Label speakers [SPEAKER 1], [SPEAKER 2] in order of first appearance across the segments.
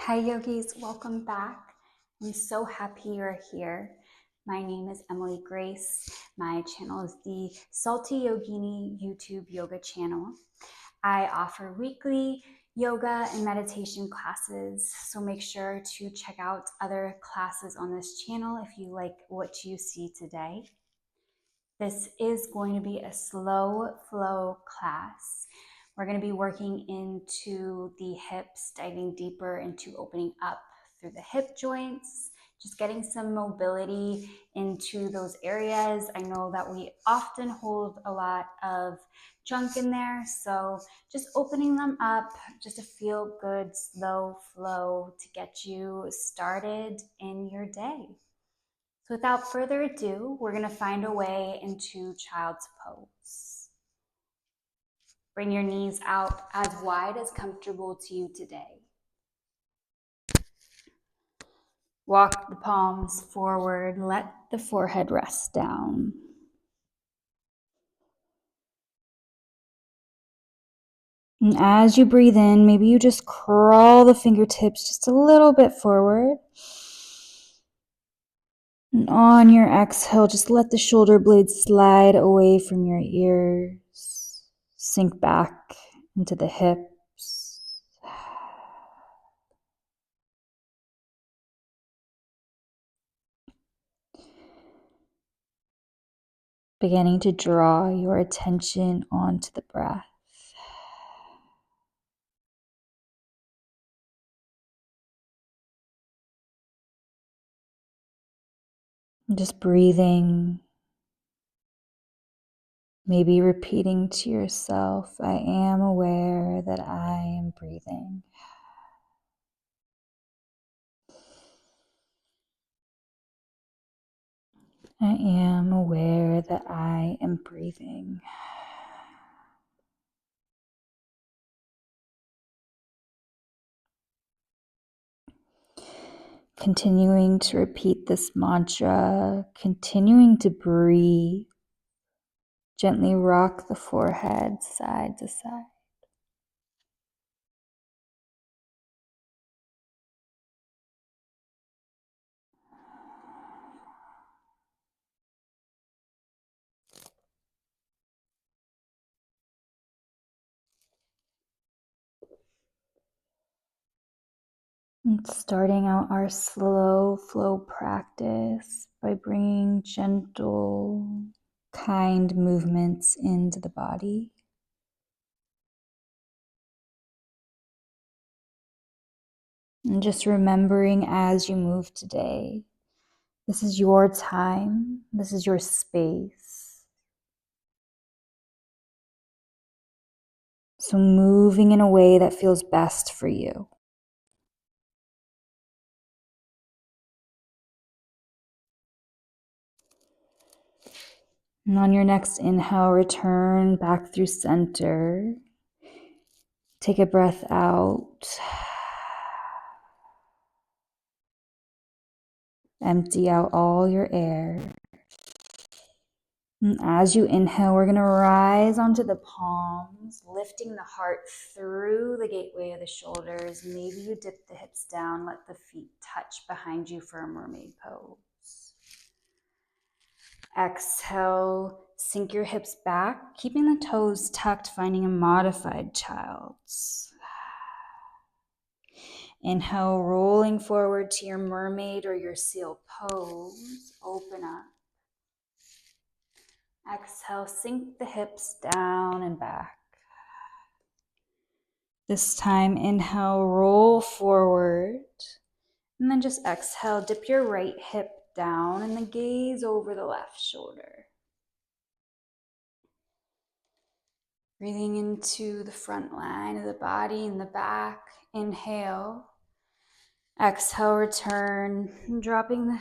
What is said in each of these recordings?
[SPEAKER 1] Hi Yogis, welcome back. I'm so happy you're here. My name is Emily Grace. My channel is the Salty Yogini YouTube yoga channel. I offer weekly yoga and meditation classes, so make sure to check out other classes on this channel if you like what you see today. This is going to be a slow flow class. We're going to be working into the hips, diving deeper into opening up through the hip joints, just getting some mobility into those areas. I know that we often hold a lot of junk in there, so just opening them up, just a feel good, slow flow to get you started in your day. So without further ado, we're going to find a way into child's pose. Bring your knees out as wide as comfortable to you today. Walk the palms forward. Let the forehead rest down. And as you breathe in, maybe you just crawl the fingertips just a little bit forward. And on your exhale, just let the shoulder blades slide away from your ears. Sink back into the hips. Beginning to draw your attention onto the breath. Just breathing, maybe repeating to yourself, I am aware that I am breathing. I am aware that I am breathing. Continuing to repeat this mantra, continuing to breathe. Gently rock the forehead side to side. And starting out our slow flow practice by bringing gentle, kind movements into the body. And just remembering as you move today, this is your time, this is your space. So moving in a way that feels best for you. And on your next inhale, return back through center. Take a breath out. Empty out all your air. And as you inhale, we're going to rise onto the palms, lifting the heart through the gateway of the shoulders. Maybe you dip the hips down, let the feet touch behind you for a mermaid pose. Exhale, sink your hips back, keeping the toes tucked, finding a modified child's. Inhale, rolling forward to your mermaid or your seal pose. Open up. Exhale, sink the hips down and back. This time, inhale, roll forward. And then just exhale, dip your right hip down and then gaze over the left shoulder. Breathing into the front line of the body and the back. Inhale. Exhale, return. Dropping the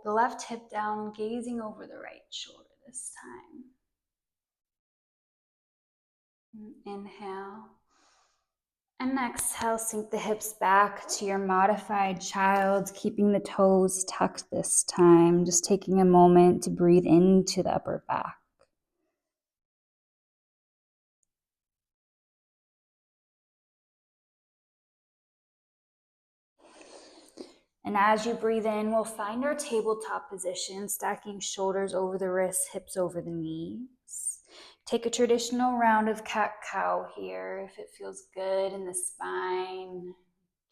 [SPEAKER 1] left hip down, gazing over the right shoulder this time. Inhale. And exhale, sink the hips back to your modified child, keeping the toes tucked this time. Just taking a moment to breathe into the upper back. And as you breathe in, we'll find our tabletop position, stacking shoulders over the wrists, hips over the knees. Take a traditional round of cat-cow here if it feels good in the spine,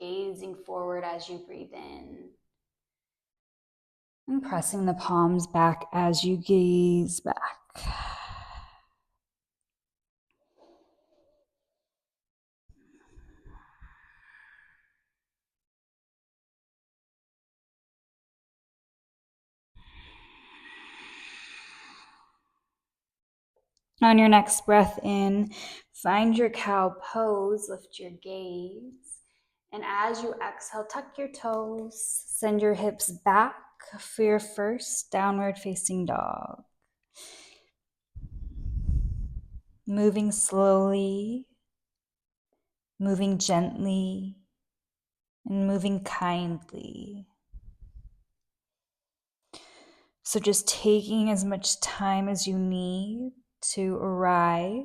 [SPEAKER 1] gazing forward as you breathe in. And pressing the palms back as you gaze back. On your next breath in, find your cow pose, lift your gaze. And as you exhale, tuck your toes, send your hips back for your first downward facing dog. Moving slowly, moving gently, and moving kindly. So just taking as much time as you need to arrive.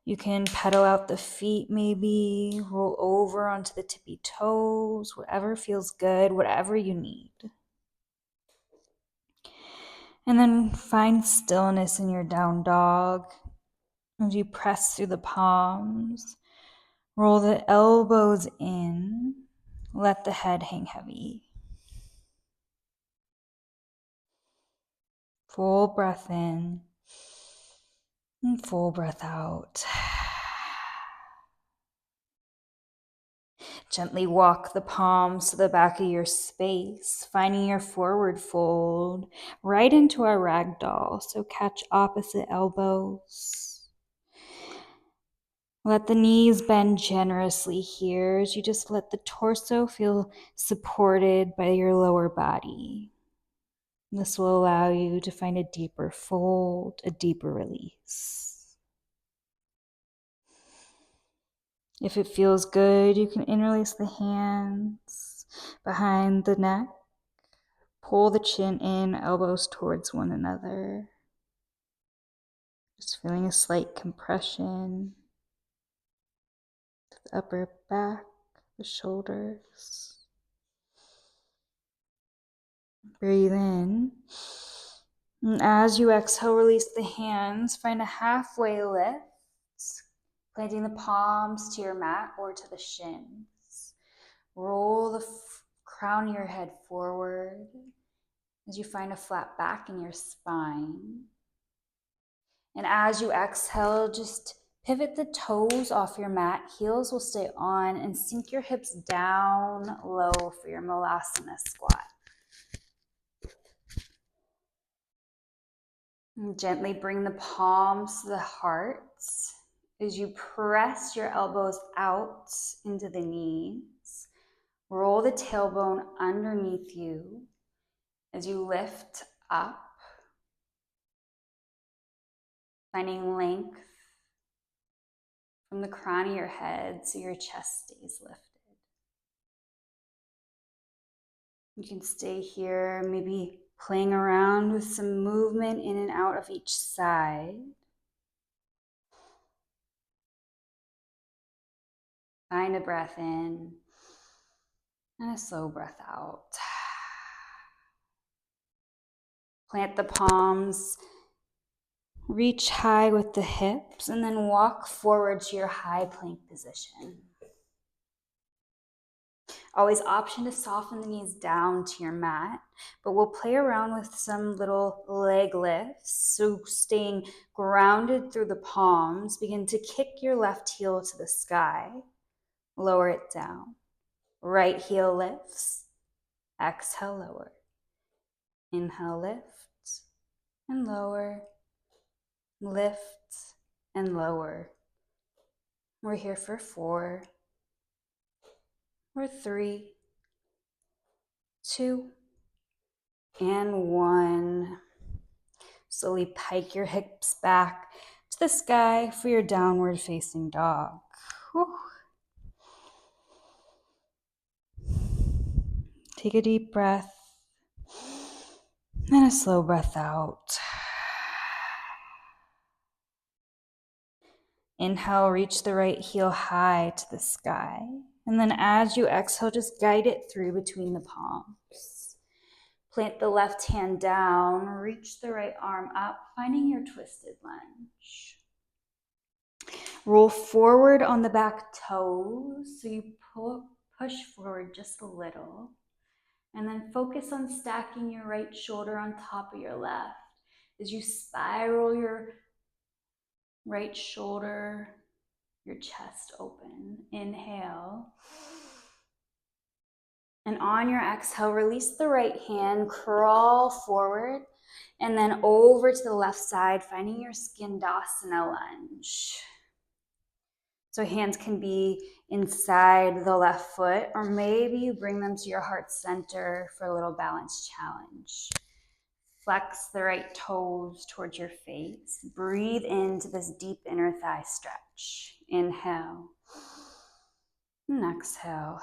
[SPEAKER 1] You can pedal out the feet maybe, roll over onto the tippy toes, whatever feels good, whatever you need. And then find stillness in your down dog as you press through the palms. Roll the elbows in, let the head hang heavy. Full breath in and full breath out. Gently walk the palms to the back of your space, finding your forward fold right into our ragdoll. So catch opposite elbows. Let the knees bend generously here as you just let the torso feel supported by your lower body. This will allow you to find a deeper fold, a deeper release. If it feels good, you can interlace the hands behind the neck. Pull the chin in, elbows towards one another. Just feeling a slight compression to the upper back, the shoulders. Breathe in. And as you exhale, release the hands. Find a halfway lift, planting the palms to your mat or to the shins. Roll the crown of your head forward as you find a flat back in your spine. And as you exhale, just pivot the toes off your mat. Heels will stay on and sink your hips down low for your Malasana squat. And gently bring the palms to the heart as you press your elbows out into the knees. Roll the tailbone underneath you as you lift up, finding length from the crown of your head so your chest stays lifted. You can stay here, maybe playing around with some movement in and out of each side. Find a breath in and a slow breath out. Plant the palms, reach high with the hips, and then walk forward to your high plank position. Always option to soften the knees down to your mat, but we'll play around with some little leg lifts. So staying grounded through the palms, begin to kick your left heel to the sky, lower it down. Right heel lifts, exhale, lower. Inhale, lift and lower, lift and lower. We're here for 4, or 3, 2, and 1. Slowly pike your hips back to the sky for your downward facing dog. Whew. Take a deep breath and a slow breath out. Inhale, reach the right heel high to the sky, And then as you exhale, just guide it through between the palms. Plant the left hand down, reach the right arm up, finding your twisted lunge. Roll forward on the back toes, so you push forward just a little. And then focus on stacking your right shoulder on top of your left as you spiral your right shoulder, your chest open. Inhale. And on your exhale, release the right hand, crawl forward, and then over to the left side, finding your Skandasana lunge. So hands can be inside the left foot, or maybe you bring them to your heart center for a little balance challenge. Flex the right toes towards your face. Breathe into this deep inner thigh stretch. Inhale and exhale.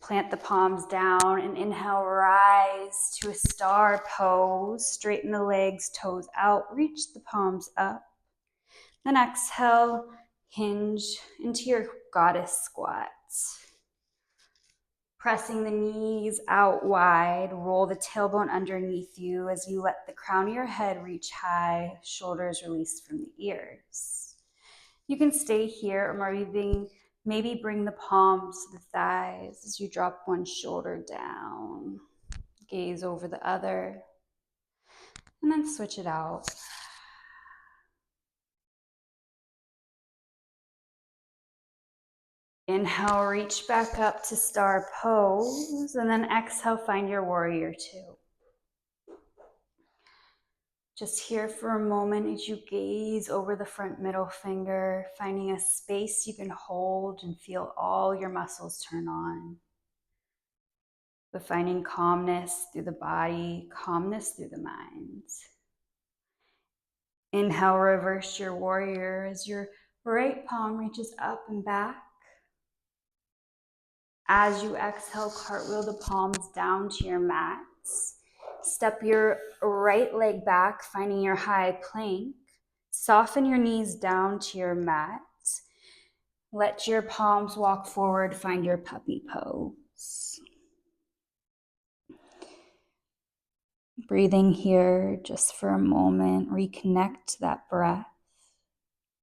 [SPEAKER 1] Plant the palms down and inhale, rise to a star pose. Straighten the legs, toes out, reach the palms up. Then exhale, hinge into your goddess squat. Pressing the knees out wide, roll the tailbone underneath you as you let the crown of your head reach high, shoulders released from the ears. You can stay here or maybe bring the palms to the thighs as you drop one shoulder down. Gaze over the other, and then switch it out. Inhale, reach back up to star pose, and then exhale, find your warrior two. Just here for a moment as you gaze over the front middle finger, finding a space you can hold and feel all your muscles turn on. But finding calmness through the body, calmness through the mind. Inhale, reverse your warrior as your right palm reaches up and back. As you exhale, cartwheel the palms down to your mats. Step your right leg back, finding your high plank. Soften your knees down to your mat. Let your palms walk forward, find your puppy pose. Breathing here just for a moment, reconnect to that breath.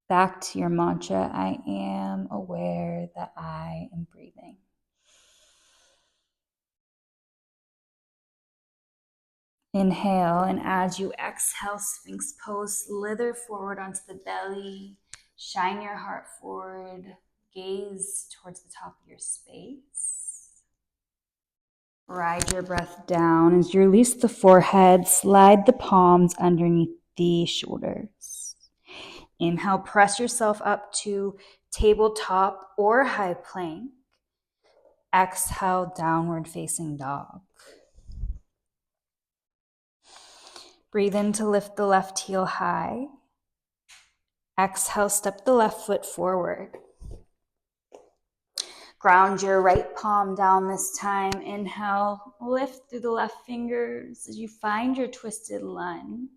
[SPEAKER 1] Back to your mantra, I am aware that I am breathing. Inhale, and as you exhale, Sphinx pose, slither forward onto the belly, shine your heart forward, gaze towards the top of your space. Ride your breath down as you release the forehead, slide the palms underneath the shoulders. Inhale, press yourself up to tabletop or high plank. Exhale, downward facing dog. Breathe in to lift the left heel high. Exhale, step the left foot forward. Ground your right palm down this time. Inhale, lift through the left fingers as you find your twisted lunge.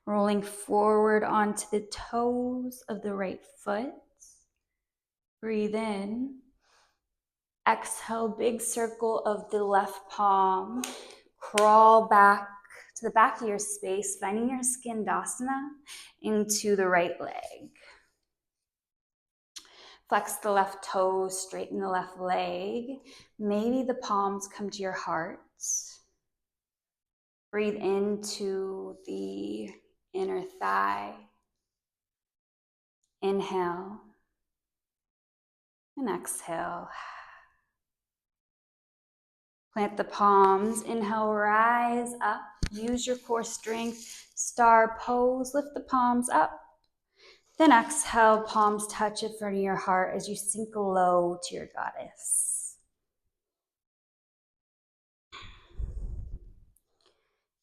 [SPEAKER 1] Rolling forward onto the toes of the right foot. Breathe in. Exhale, big circle of the left palm. Crawl back to the back of your space, finding your Skandasana into the right leg. Flex the left toes, straighten the left leg. Maybe the palms come to your heart. Breathe into the inner thigh. Inhale and exhale. Plant the palms. Inhale, rise up. Use your core strength. Star pose. Lift the palms up. Then exhale, palms touch in front of your heart as you sink low to your goddess.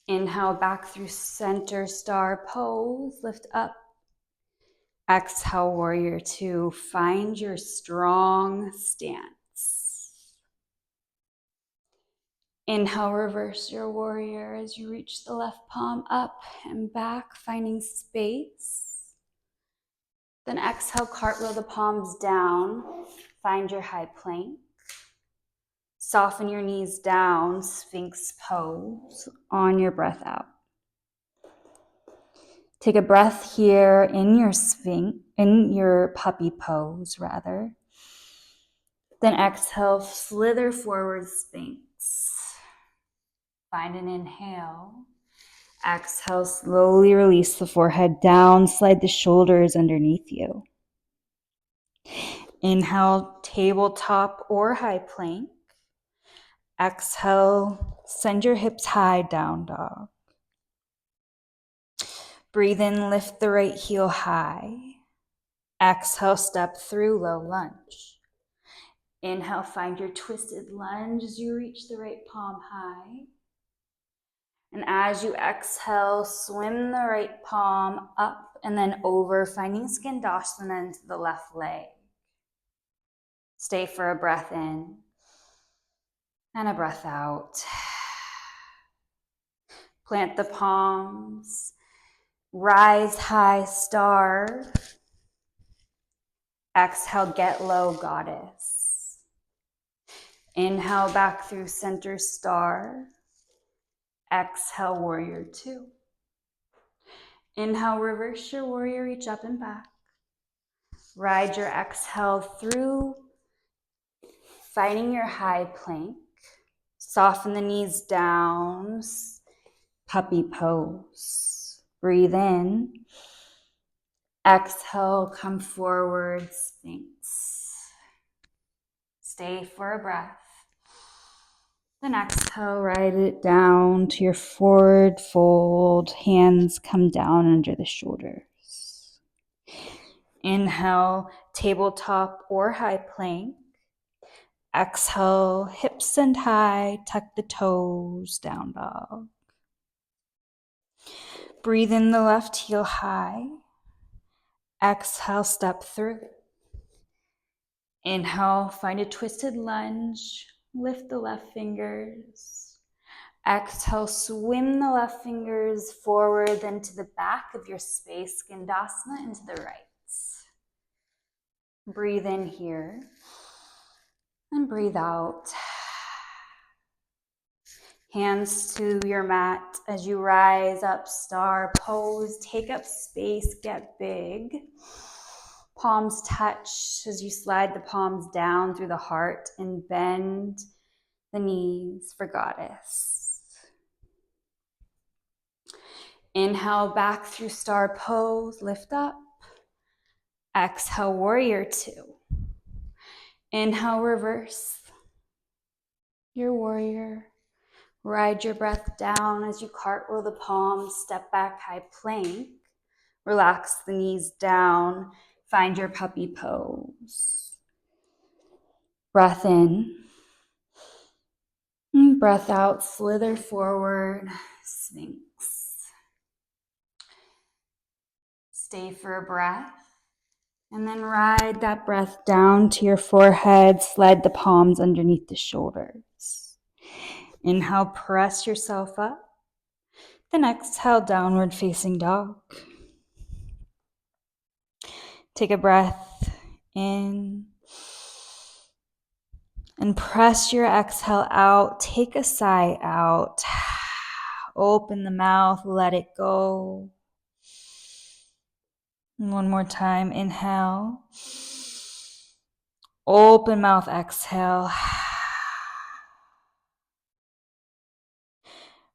[SPEAKER 1] Inhale, back through center, star pose. Lift up. Exhale, warrior two. Find your strong stance. Inhale, reverse your warrior as you reach the left palm up and back, finding space. Then exhale, cartwheel the palms down. Find your high plank. Soften your knees down, Sphinx pose on your breath out. Take a breath here in your puppy pose rather. Then exhale, slither forward, Sphinx. Find an inhale. Exhale, slowly release the forehead down, slide the shoulders underneath you. Inhale, tabletop or high plank. Exhale, send your hips high, down dog. Breathe in, lift the right heel high. Exhale, step through low lunge. Inhale, find your twisted lunge as you reach the right palm high. And as you exhale, swim the right palm up and then over, finding Skandasana into the left leg. Stay for a breath in and a breath out. Plant the palms. Rise high, star. Exhale, get low, goddess. Inhale, back through center, star. Exhale, warrior two. Inhale, reverse your warrior, reach up and back. Ride your exhale through, finding your high plank. Soften the knees down, puppy pose. Breathe in. Exhale, come forward, Sphinx. Stay for a breath. Then exhale, ride it down to your forward fold. Hands come down under the shoulders. Inhale, tabletop or high plank. Exhale, hips send high, tuck the toes, down dog. Breathe in the left heel high. Exhale, step through. Inhale, find a twisted lunge. Lift the left fingers. Exhale, swim the left fingers forward, then to the back of your space, Skandasana into the right. Breathe in here and breathe out. Hands to your mat as you rise up, star pose. Take up space, get big. Palms touch as you slide the palms down through the heart and bend the knees for goddess. Inhale, back through star pose, lift up. Exhale, warrior two. Inhale, reverse your warrior. Ride your breath down as you cartwheel the palms, step back, high plank. Relax the knees down, find your puppy pose. Breath in. And breath out, slither forward, Sphinx. Stay for a breath. And then ride that breath down to your forehead, slide the palms underneath the shoulders. Inhale, press yourself up. Then exhale, downward facing dog. Take a breath in. And press your exhale out. Take a sigh out. Open the mouth, let it go. And one more time, inhale. Open mouth, exhale.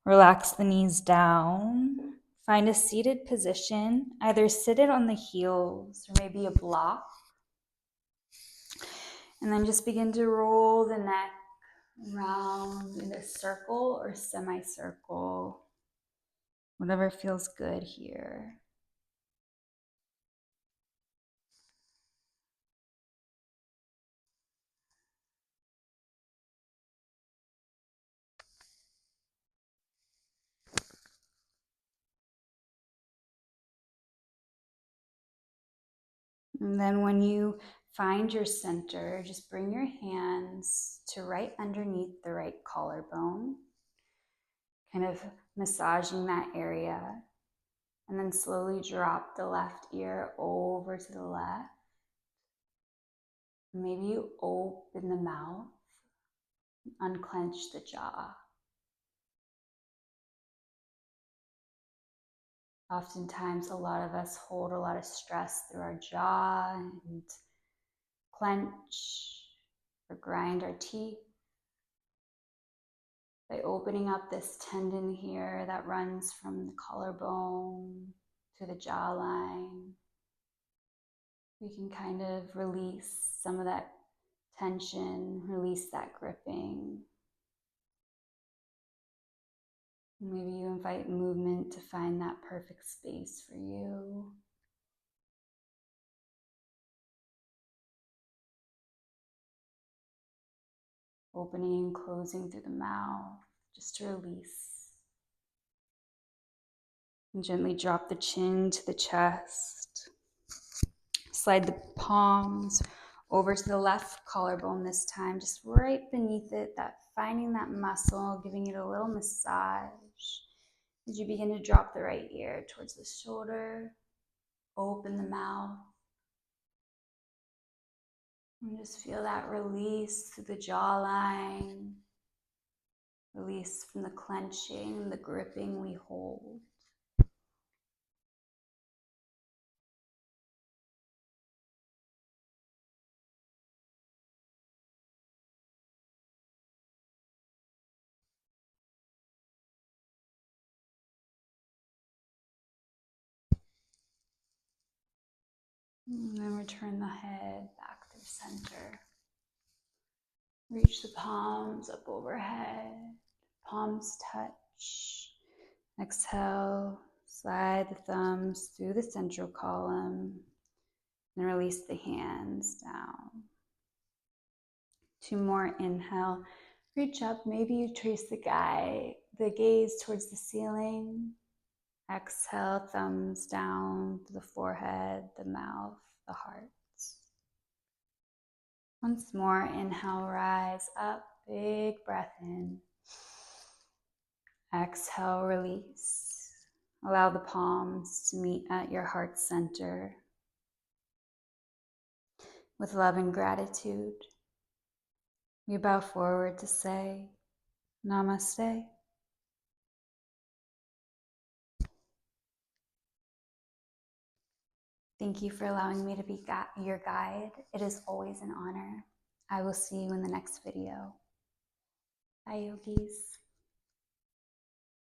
[SPEAKER 1] Relax the knees down. Find a seated position, either seated on the heels or maybe a block. And then just begin to roll the neck around in a circle or semicircle, whatever feels good here. And then when you find your center, just bring your hands to right underneath the right collarbone, kind of massaging that area. And then slowly drop the left ear over to the left. Maybe you open the mouth, unclench the jaw. Oftentimes, a lot of us hold a lot of stress through our jaw and clench or grind our teeth. By opening up this tendon here that runs from the collarbone to the jawline, we can kind of release some of that tension, release that gripping. Maybe you invite movement to find that perfect space for you. Opening and closing through the mouth, just to release. And gently drop the chin to the chest. Slide the palms over to the left collarbone this time, just right beneath it, finding that muscle, giving it a little massage. As you begin to drop the right ear towards the shoulder, open the mouth. And just feel that release through the jawline, release from the clenching, the gripping we hold. And then return the head back to the center. Reach the palms up overhead. Palms touch. Exhale, slide the thumbs through the central column and release the hands down. 2 more, inhale, reach up. Maybe you trace the gaze towards the ceiling. Exhale, thumbs down to the forehead, the mouth, the heart. Once more, inhale, rise up, big breath in. Exhale, release. Allow the palms to meet at your heart center. With love and gratitude, we bow forward to say, Namaste. Thank you for allowing me to be your guide. It is always an honor. I will see you in the next video. Bye, yogis.